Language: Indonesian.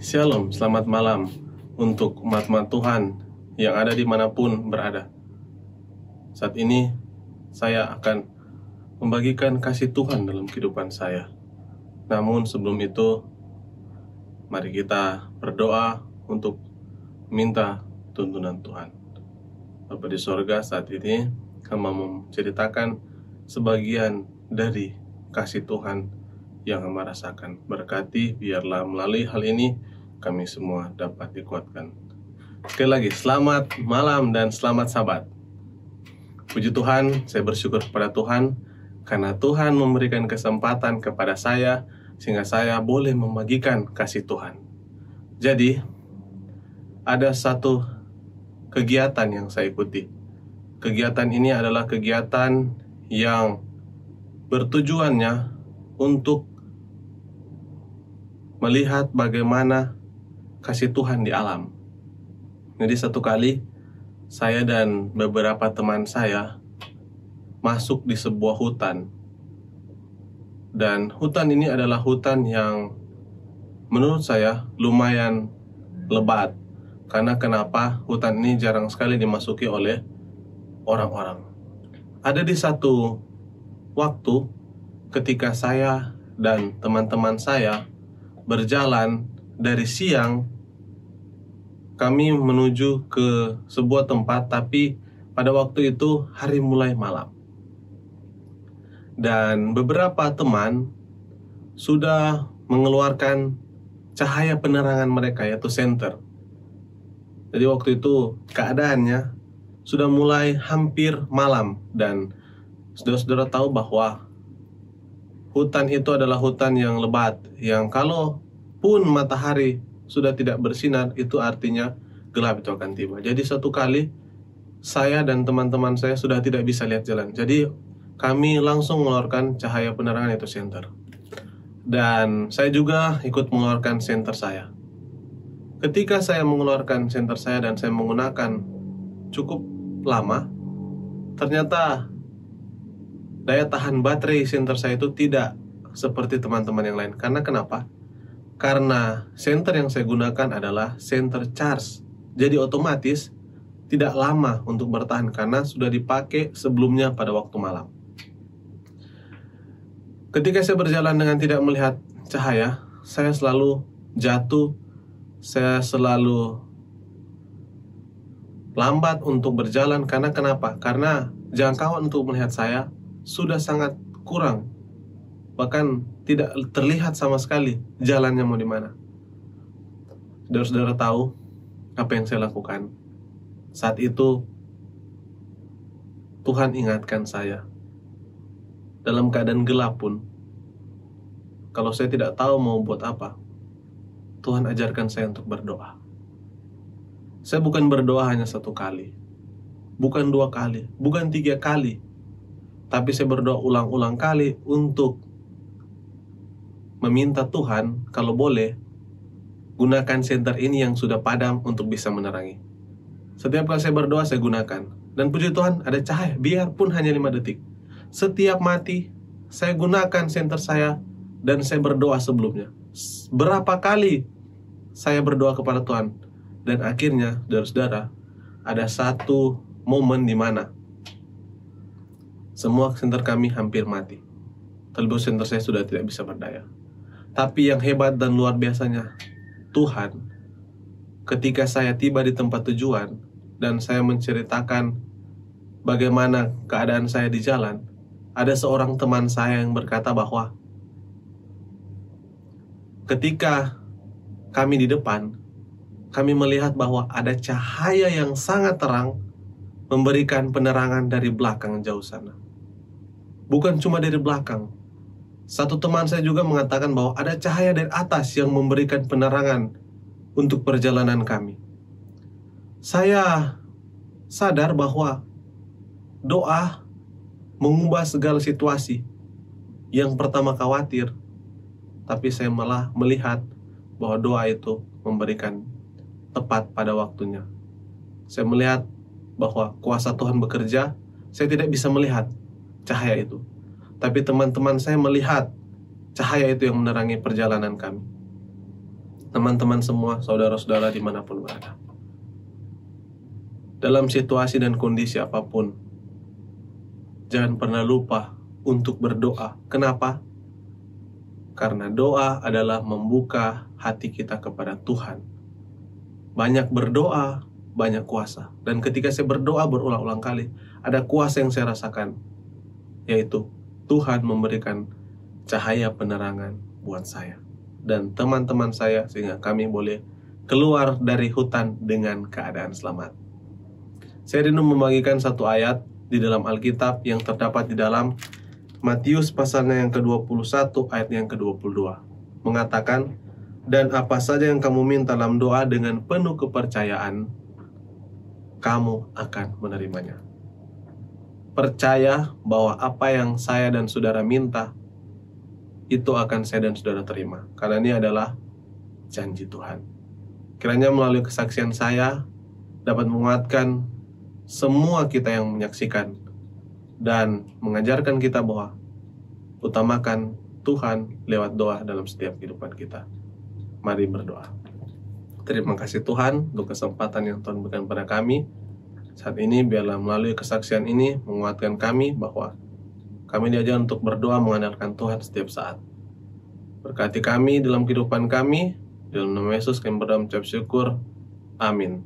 Shalom, selamat malam untuk umat-umat Tuhan yang ada dimanapun berada. Saat ini saya akan membagikan kasih Tuhan dalam kehidupan saya. Namun sebelum itu, mari kita berdoa untuk minta tuntunan Tuhan. Bapa di sorga, saat ini kami mau menceritakan sebagian dari kasih Tuhan yang kami rasakan. Berkati, biarlah melalui hal ini kami semua dapat dikuatkan. Sekali lagi, selamat malam dan selamat Sabat. Puji Tuhan, saya bersyukur kepada Tuhan karena Tuhan memberikan kesempatan kepada saya sehingga saya boleh membagikan kasih Tuhan. Jadi, ada satu kegiatan yang saya ikuti. Kegiatan ini adalah kegiatan yang bertujuannya untuk melihat bagaimana kasih Tuhan di alam. Jadi satu kali saya dan beberapa teman saya masuk di sebuah hutan. Dan hutan ini adalah hutan yang menurut saya lumayan lebat. Karena kenapa? Hutan ini jarang sekali dimasuki oleh orang-orang. Ada di satu waktu ketika saya dan teman-teman saya berjalan dari siang, kami menuju ke sebuah tempat, tapi pada waktu itu hari mulai malam. Dan beberapa teman sudah mengeluarkan cahaya penerangan mereka, yaitu senter. Jadi waktu itu keadaannya sudah mulai hampir malam. Dan saudara-saudara tahu bahwa hutan itu adalah hutan yang lebat, yang kalau pun matahari sudah tidak bersinar, itu artinya gelap itu akan tiba. Jadi satu kali saya dan teman-teman saya sudah tidak bisa lihat jalan. Jadi kami langsung mengeluarkan cahaya penerangan, itu senter. Dan saya juga ikut mengeluarkan senter saya. Ketika saya mengeluarkan senter saya dan saya menggunakan cukup lama, ternyata daya tahan baterai senter saya itu tidak seperti teman-teman yang lain. Karena kenapa? Karena senter yang saya gunakan adalah senter charge. Jadi otomatis tidak lama untuk bertahan karena sudah dipakai sebelumnya pada waktu malam. Ketika saya berjalan dengan tidak melihat cahaya, saya selalu jatuh, saya selalu lambat untuk berjalan. Karena kenapa? Karena jangkauan untuk melihat saya sudah sangat kurang. Bahkan tidak terlihat sama sekali jalannya mau di mana. Saudara-saudara tahu apa yang saya lakukan? Saat itu Tuhan ingatkan saya. Dalam keadaan gelap pun, kalau saya tidak tahu mau buat apa, Tuhan ajarkan saya untuk berdoa. Saya bukan berdoa hanya satu kali, bukan dua kali, bukan tiga kali, tapi saya berdoa ulang-ulang kali untuk meminta Tuhan, kalau boleh, gunakan senter ini yang sudah padam untuk bisa menerangi. Setiap kali saya berdoa, saya gunakan. Dan puji Tuhan, ada cahaya, biarpun hanya 5 detik. Setiap mati, saya gunakan senter saya, dan saya berdoa sebelumnya. Berapa kali saya berdoa kepada Tuhan. Dan akhirnya, saudara-saudara, ada satu momen di mana semua senter kami hampir mati. Terlebih senter saya sudah tidak bisa berdaya. Tapi yang hebat dan luar biasanya, Tuhan, ketika saya tiba di tempat tujuan dan saya menceritakan bagaimana keadaan saya di jalan, ada seorang teman saya yang berkata bahwa ketika kami di depan, kami melihat bahwa ada cahaya yang sangat terang memberikan penerangan dari belakang jauh sana. Bukan cuma dari belakang. Satu teman saya juga mengatakan bahwa ada cahaya dari atas yang memberikan penerangan untuk perjalanan kami. Saya sadar bahwa doa mengubah segala situasi. Yang pertama khawatir, tapi saya malah melihat bahwa doa itu memberikan tepat pada waktunya. Saya melihat bahwa kuasa Tuhan bekerja. Saya tidak bisa melihat cahaya itu, tapi teman-teman saya melihat cahaya itu yang menerangi perjalanan kami. teman-teman semua, saudara-saudara dimanapun berada, dalam situasi dan kondisi apapun, jangan pernah lupa untuk berdoa. Kenapa? Karena doa adalah membuka hati kita kepada Tuhan. Banyak berdoa, banyak kuasa. Dan ketika saya berdoa berulang-ulang kali, ada kuasa yang saya rasakan, yaitu Tuhan memberikan cahaya penerangan buat saya dan teman-teman saya, sehingga kami boleh keluar dari hutan dengan keadaan selamat. Saya rindu membagikan satu ayat di dalam Alkitab yang terdapat di dalam Matius pasalnya yang ke-21 ayat yang ke-22. Mengatakan, dan apa saja yang kamu minta dalam doa dengan penuh kepercayaan, kamu akan menerimanya. Percaya bahwa apa yang saya dan saudara minta, itu akan saya dan saudara terima. Karena ini adalah janji Tuhan. Kiranya melalui kesaksian saya dapat menguatkan semua kita yang menyaksikan dan mengajarkan kita bahwa utamakan Tuhan lewat doa dalam setiap kehidupan kita. Mari berdoa. Terima kasih Tuhan untuk kesempatan yang Tuhan berikan pada kami. Saat ini biarlah melalui kesaksian ini menguatkan kami bahwa kami diajar untuk berdoa mengandalkan Tuhan setiap saat. Berkati kami dalam kehidupan kami. Dalam nama Yesus kami berdoa mengucap syukur. Amin.